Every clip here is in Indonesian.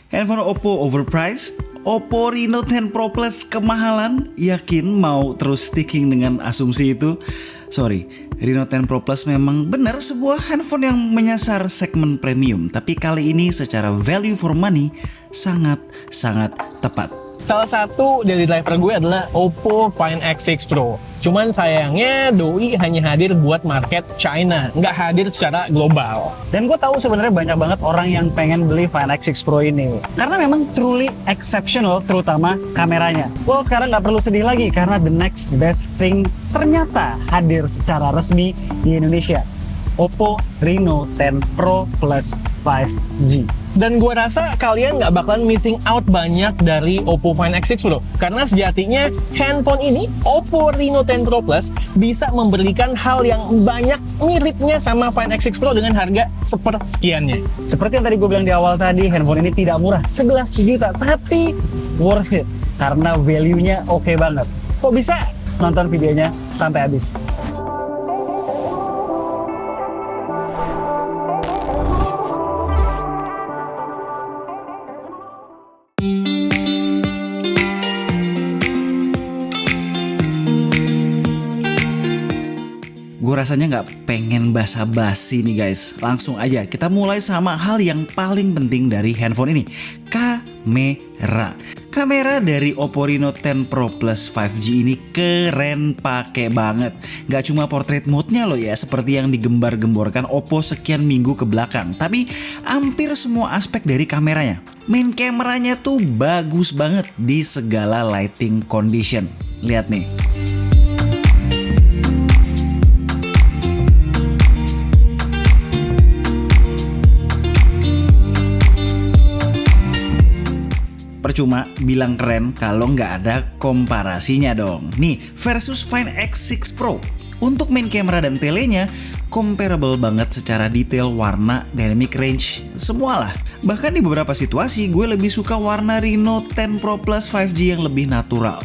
Handphone Oppo overpriced? Oppo Reno 10 Pro Plus kemahalan? Yakin mau terus sticking dengan asumsi itu? Sorry, Reno 10 Pro Plus memang benar sebuah handphone yang menyasar segmen premium. Tapi kali ini secara value for money sangat tepat. Salah satu daily driver gue adalah Oppo Find X6 Pro. Cuman sayangnya doi hanya hadir buat market China, nggak hadir secara global. Dan gue tahu sebenarnya banyak banget orang yang pengen beli Find X6 Pro ini karena memang truly exceptional, terutama kameranya. Well, sekarang nggak perlu sedih lagi karena the next best thing ternyata hadir secara resmi di Indonesia. Oppo Reno 10 Pro Plus 5G. Dan gue rasa kalian nggak bakalan missing out banyak dari Oppo Find X6 Pro. Karena sejatinya handphone ini, Oppo Reno 10 Pro Plus, bisa memberikan hal yang banyak miripnya sama Find X6 Pro dengan harga sepersekiannya. Seperti yang tadi gue bilang di awal tadi, handphone ini tidak murah, 11 juta, tapi worth it karena value-nya oke banget. Kok bisa? Nonton videonya sampai habis. Gue rasanya nggak pengen basa-basi nih guys. Langsung aja kita mulai sama hal yang paling penting dari handphone ini. Kamera. Kamera dari Oppo Reno 10 Pro Plus 5G ini keren pakai banget. Gak cuma portrait mode-nya loh ya, seperti yang digembar-gemborkan Oppo sekian minggu ke belakang. Tapi hampir semua aspek dari kameranya. Main kameranya tuh bagus banget di segala lighting condition. Lihat nih. Percuma bilang keren kalau nggak ada komparasinya dong. Nih versus Find X6 Pro. Untuk main kamera dan telenya comparable banget secara detail, warna, dynamic range, semualah. Bahkan di beberapa situasi gue lebih suka warna Reno 10 Pro Plus 5G yang lebih natural.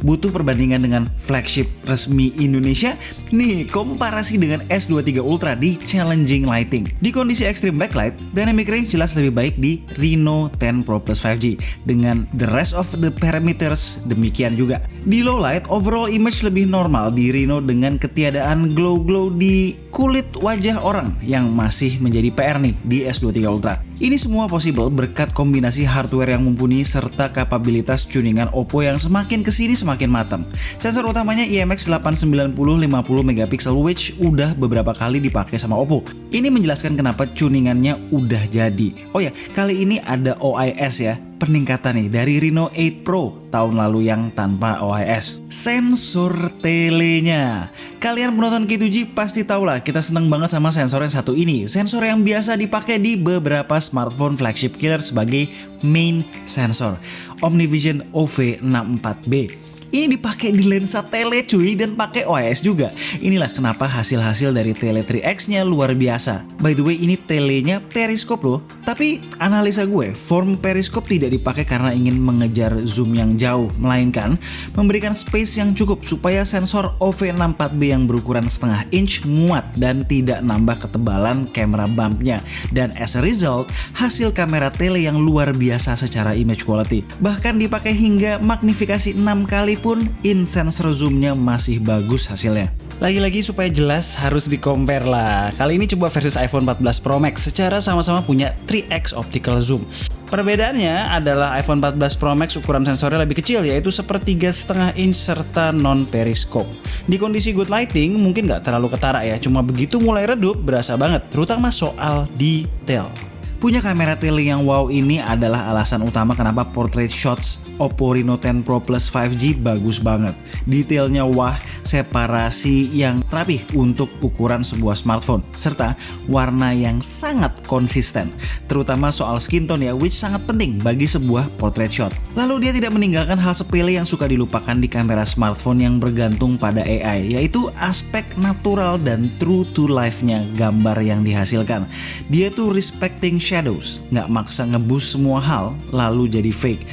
Butuh perbandingan dengan flagship resmi Indonesia? Nih, komparasi dengan S23 Ultra di challenging lighting. Di kondisi extreme backlight, dynamic range jelas lebih baik di Reno 10 Pro Plus 5G. Dengan the rest of the parameters demikian juga. Di low light, overall image lebih normal di Reno dengan ketiadaan glow-glow di kulit wajah orang yang masih menjadi PR nih di S23 Ultra. Ini semua possible berkat kombinasi hardware yang mumpuni serta kapabilitas tuningan Oppo yang semakin kesini semakin matang. Sensor utamanya IMX890 50 megapiksel which udah beberapa kali dipakai sama Oppo. Ini menjelaskan kenapa tuningannya udah jadi. Oh ya, kali ini ada OIS ya. Peningkatan nih dari Reno 8 Pro tahun lalu yang tanpa OIS. Sensor telenya. Kalian penonton K2G pasti tahu lah kita seneng banget sama sensor yang satu ini. Sensor yang biasa dipakai di beberapa smartphone flagship killer sebagai main sensor. OmniVision OV64B. Ini dipakai di lensa tele cuy dan pakai OIS juga. Inilah kenapa hasil-hasil dari Tele 3X-nya luar biasa. By the way, ini telenya periskop loh. Tapi analisa gue, form periskop tidak dipakai karena ingin mengejar zoom yang jauh, melainkan memberikan space yang cukup supaya sensor OV64B yang berukuran setengah inch muat dan tidak nambah ketebalan kamera bumpnya. Dan as a result, hasil kamera tele yang luar biasa secara image quality. Bahkan dipakai hingga magnifikasi 6 kali pun in sensor zoomnya masih bagus hasilnya. Lagi-lagi supaya jelas harus di-compare lah. Kali ini coba versus iPhone 14 Pro Max secara sama-sama punya 3x optical zoom. Perbedaannya adalah iPhone 14 Pro Max ukuran sensornya lebih kecil yaitu 1/3,5 inch serta non-periskop. Di kondisi good lighting mungkin nggak terlalu ketara ya, cuma begitu mulai redup berasa banget, terutama soal detail. Punya kamera tele yang wow ini adalah alasan utama kenapa portrait shots Oppo Reno 10 Pro Plus 5G bagus banget. Detailnya wah, separasi yang rapih untuk ukuran sebuah smartphone, serta warna yang sangat konsisten. Terutama soal skin tone ya, which sangat penting bagi sebuah portrait shot. Lalu dia tidak meninggalkan hal sepele yang suka dilupakan di kamera smartphone yang bergantung pada AI, yaitu aspek natural dan true to life-nya gambar yang dihasilkan. Dia tuh respecting shadows, nggak maksa ngeboost semua hal lalu jadi fake.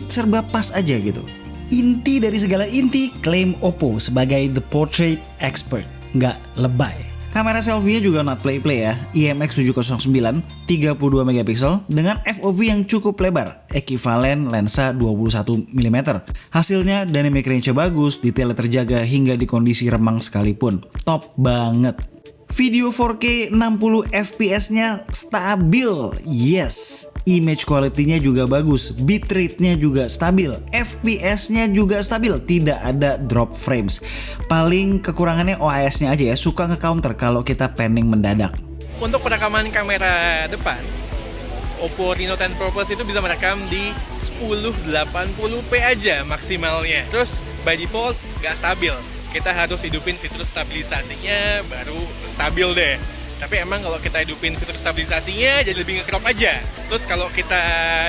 Serba pas aja gitu. Inti dari segala inti, klaim Oppo sebagai the portrait expert, nggak lebay. Kamera selfie-nya juga not play-play ya, IMX709 32 megapiksel dengan FOV yang cukup lebar, ekivalen lensa 21 mm. Hasilnya dynamic range-nya bagus, detailnya terjaga hingga di kondisi remang sekalipun. Top banget. Video 4K 60 fps-nya stabil, yes. Image quality-nya juga bagus, bitrate-nya juga stabil, fps-nya juga stabil, tidak ada drop frames. Paling kekurangannya OIS-nya aja ya, suka nge-counter kalau kita panning mendadak. Untuk perekaman kamera depan, Oppo Reno 10 Pro Plus itu bisa merekam di 1080p aja maksimalnya. Terus by default nggak stabil. Kita harus hidupin fitur stabilisasinya baru stabil deh. Tapi emang kalau kita hidupin fitur stabilisasinya jadi lebih nge-crop aja. Terus kalau kita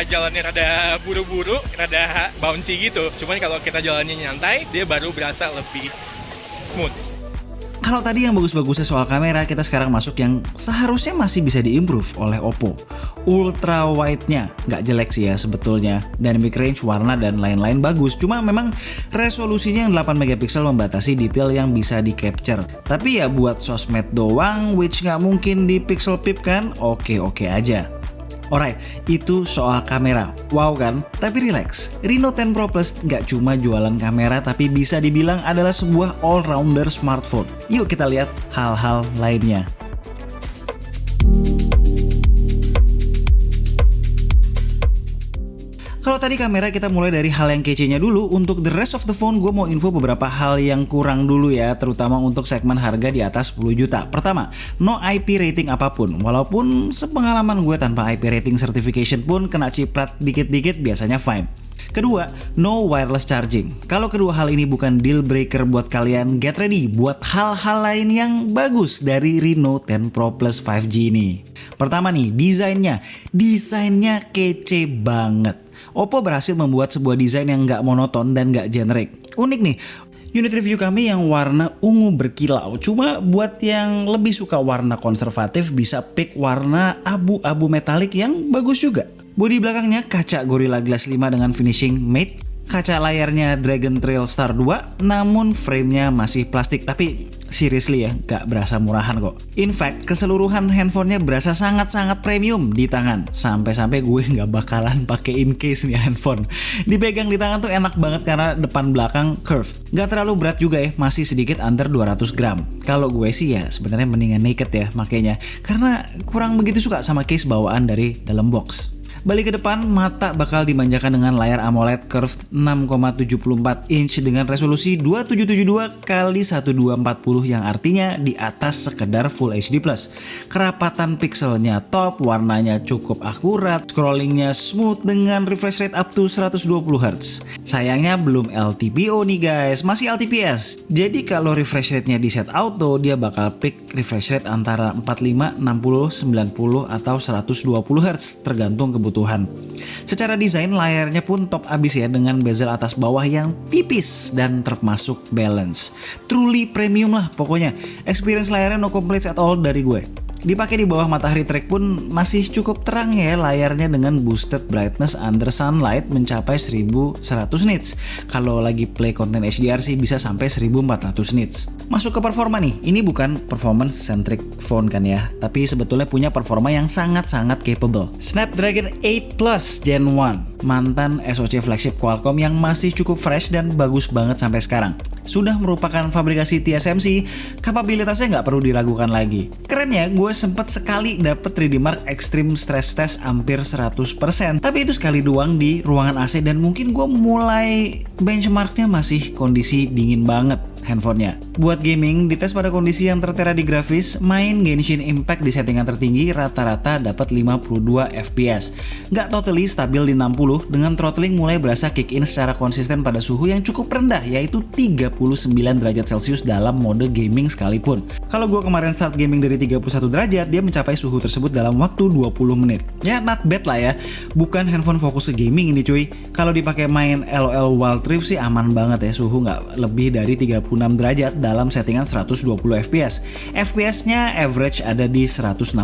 jalannya rada buru-buru, rada bouncy gitu. Cuman kalau kita jalannya nyantai, dia baru berasa lebih smooth. Kalau tadi yang bagus-bagusnya soal kamera, kita sekarang masuk yang seharusnya masih bisa diimprove oleh Oppo. Ultra wide-nya nggak jelek sih ya sebetulnya. Dynamic range, warna, dan lain-lain bagus. Cuma memang resolusinya yang 8 megapiksel membatasi detail yang bisa di-capture. Tapi ya buat sosmed doang, which nggak mungkin di pixel peep kan, oke-oke aja. Alright, itu soal kamera. Wow kan? Tapi relax, Reno 10 Pro Plus nggak cuma jualan kamera tapi bisa dibilang adalah sebuah all-rounder smartphone. Yuk kita lihat hal-hal lainnya. Kalau tadi kamera kita mulai dari hal yang kece-nya dulu, untuk the rest of the phone gue mau info beberapa hal yang kurang dulu ya, terutama untuk segmen harga di atas 10 juta. Pertama, no IP rating apapun, walaupun sepengalaman gue tanpa IP rating certification pun kena ciprat dikit-dikit biasanya fine. Kedua, no wireless charging. Kalau kedua hal ini bukan deal breaker buat kalian, get ready buat hal-hal lain yang bagus dari Reno 10 Pro Plus 5G ini. Pertama nih, desainnya kece banget. Oppo berhasil membuat sebuah desain yang nggak monoton dan nggak generik. Unik nih, unit review kami yang warna ungu berkilau. Cuma buat yang lebih suka warna konservatif bisa pick warna abu-abu metalik yang bagus juga. Bodi belakangnya kaca Gorilla Glass 5 dengan finishing matte. Kaca layarnya Dragon Trail Star 2, namun framenya masih plastik. Tapi seriously ya, gak berasa murahan kok. In fact, keseluruhan handphonenya berasa sangat-sangat premium di tangan. Sampai-sampai gue gak bakalan pakein case nih handphone. Dipegang di tangan tuh enak banget karena depan belakang curve. Gak terlalu berat juga ya, masih sedikit under 200 gram. Kalau gue sih ya sebenarnya mendingan naked ya makanya. Karena kurang begitu suka sama case bawaan dari dalam box. Balik ke depan, mata bakal dimanjakan dengan layar AMOLED curved 6,74 inch dengan resolusi 2772 x 1240 yang artinya di atas sekedar Full HD+. Kerapatan pixelnya top, warnanya cukup akurat, scrollingnya smooth dengan refresh rate up to 120Hz. Sayangnya belum LTPO nih guys, masih LTPS. Jadi kalau refresh rate-nya di set auto, dia bakal pick refresh rate antara 45, 60, 90 atau 120Hz tergantung kebutuhan. Secara desain layarnya pun top abis ya dengan bezel atas bawah yang tipis dan termasuk balance. Truly premium lah pokoknya. Experience layarnya no complaints at all dari gue. Dipakai di bawah matahari track pun masih cukup terang ya layarnya dengan boosted brightness under sunlight mencapai 1100 nits. Kalau lagi play konten HDR sih bisa sampai 1400 nits. Masuk ke performa nih, ini bukan performance centric phone kan ya, tapi sebetulnya punya performa yang sangat-sangat capable. Snapdragon 8 Plus Gen 1, mantan SoC flagship Qualcomm yang masih cukup fresh dan bagus banget sampai sekarang. Sudah merupakan fabrikasi TSMC, kapabilitasnya nggak perlu diragukan lagi. Kerennya, gue sempet sekali dapet 3D Mark Extreme Stress Test hampir 100%. Tapi itu sekali doang di ruangan AC dan mungkin gue mulai benchmarknya masih kondisi dingin banget handphonenya. Buat gaming, dites pada kondisi yang tertera di grafis, main Genshin Impact di settingan tertinggi rata-rata dapat 52 fps. Nggak totally stabil di 60, dengan throttling mulai berasa kick in secara konsisten pada suhu yang cukup rendah, yaitu 39 derajat Celcius dalam mode gaming sekalipun. Kalau gue kemarin start gaming dari 31 derajat, dia mencapai suhu tersebut dalam waktu 20 menit. Ya not bad lah ya, bukan handphone fokus ke gaming ini cuy. Kalau dipakai main LOL Wild Rift sih aman banget ya, suhu nggak lebih dari 36 derajat dalam settingan 120 fps. FPS-nya average ada di 116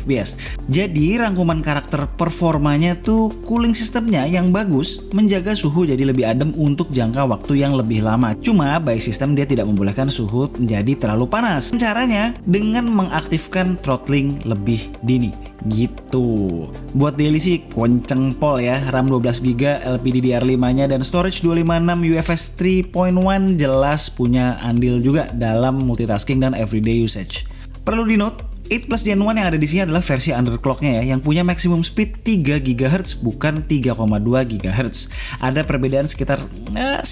fps. Jadi rangkuman karakter performanya tuh cooling sistemnya yang bagus menjaga suhu jadi lebih adem untuk jangka waktu yang lebih lama. Cuma by system dia tidak membolehkan suhu menjadi terlalu panas. Caranya dengan mengaktifkan throttling lebih dini gitu. Buat daily sih kenceng pol ya, RAM 12GB, LPDDR5-nya dan storage 256 UFS 3.1 jelas punya andil juga dalam multitasking dan everyday usage. Perlu di note, 8 Plus Gen 1 yang ada di sini adalah versi underclocknya ya, yang punya maximum speed 3 GHz bukan 3,2 GHz. Ada perbedaan sekitar 100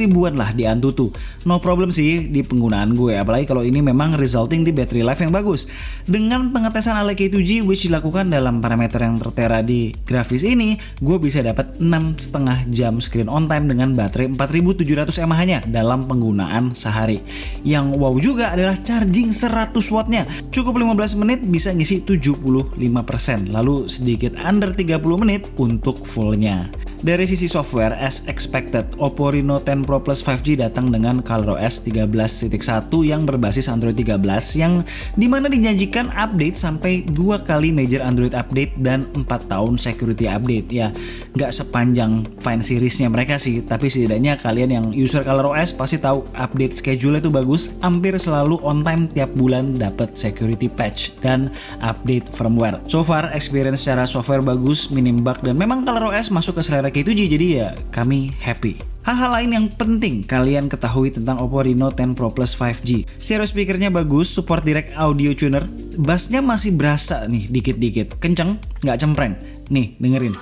ribuan lah di Antutu. No problem sih di penggunaan gue, apalagi kalau ini memang resulting di battery life yang bagus. Dengan pengetesan ala K2G which dilakukan dalam parameter yang tertera di grafis ini, gue bisa dapat 6,5 jam screen on time dengan baterai 4700 mAh-nya dalam penggunaan sehari. Yang wow juga adalah charging 100 wattnya. Cukup 15 menit bisa ngisi 75%, lalu sedikit under 30 menit untuk fullnya. Dari sisi software, as expected, Oppo Reno 10 Pro Plus 5G datang dengan ColorOS 13.1 yang berbasis Android 13 yang dimana dijanjikan update sampai 2 kali major Android update dan 4 tahun security update. Ya, nggak sepanjang Fine Series-nya mereka sih, tapi setidaknya kalian yang user ColorOS pasti tahu update schedule itu bagus, hampir selalu on time tiap bulan dapat security patch dan update firmware. So far, experience secara software bagus, minim bug, dan memang ColorOS masuk ke selera K2G, jadi ya kami happy. Hal-hal lain yang penting kalian ketahui tentang Oppo Reno 10 Pro Plus 5G. Stereo speakernya bagus, support direct audio tuner, bassnya masih berasa nih dikit-dikit, kenceng, nggak cempreng. Nih, dengerin.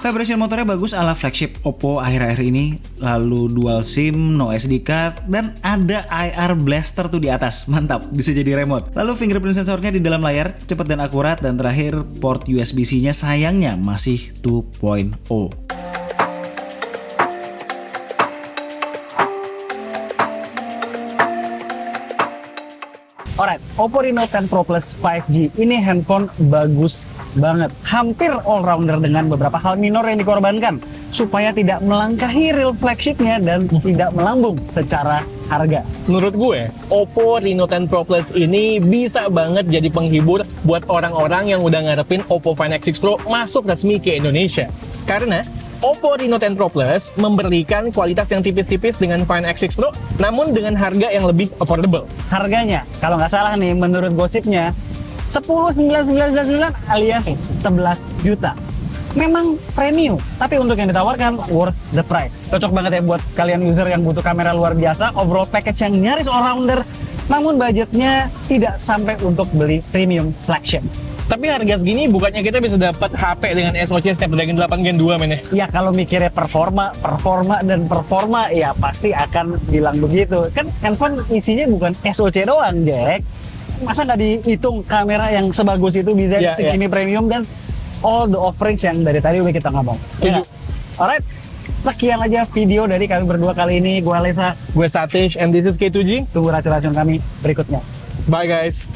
Vibration motornya bagus ala flagship Oppo akhir-akhir ini, lalu dual SIM, no SD card, dan ada IR blaster tuh di atas, mantap, bisa jadi remote. Lalu fingerprint sensornya di dalam layar, cepat dan akurat, dan terakhir port USB-C-nya sayangnya masih 2.0. Alright, Oppo Reno 10 Pro Plus 5G ini handphone bagus banget, hampir all-rounder dengan beberapa hal minor yang dikorbankan supaya tidak melangkahi real flagshipnya dan tidak melambung secara harga. Menurut gue, Oppo Reno 10 Pro Plus ini bisa banget jadi penghibur buat orang-orang yang udah ngarepin Oppo Find X6 Pro masuk resmi ke Indonesia. Karena Oppo Reno 10 Pro Plus memberikan kualitas yang tipis-tipis dengan Find X6 Pro, namun dengan harga yang lebih affordable. Harganya, kalau nggak salah nih, menurut gosipnya 10.999 alias 11 juta. Memang premium, tapi untuk yang ditawarkan worth the price. Cocok banget ya buat kalian user yang butuh kamera luar biasa, overall package yang nyaris all-rounder, namun budgetnya tidak sampai untuk beli premium flagship. Tapi harga segini bukannya kita bisa dapat HP dengan SoC Snapdragon 8 Gen 2 men ya? Ya kalau mikirnya performa ya pasti akan bilang begitu. Kan handphone isinya bukan SoC doang, Jack. Masa nggak dihitung kamera yang sebagus itu bisa segini premium dan all the offerings yang dari tadi udah kita ngomong. Setuju. Ya. Alright, sekian aja video dari kami berdua kali ini. Gue Alesa, Gue Satish, and this is K2G. tunggu racun-racun kami berikutnya. Bye guys.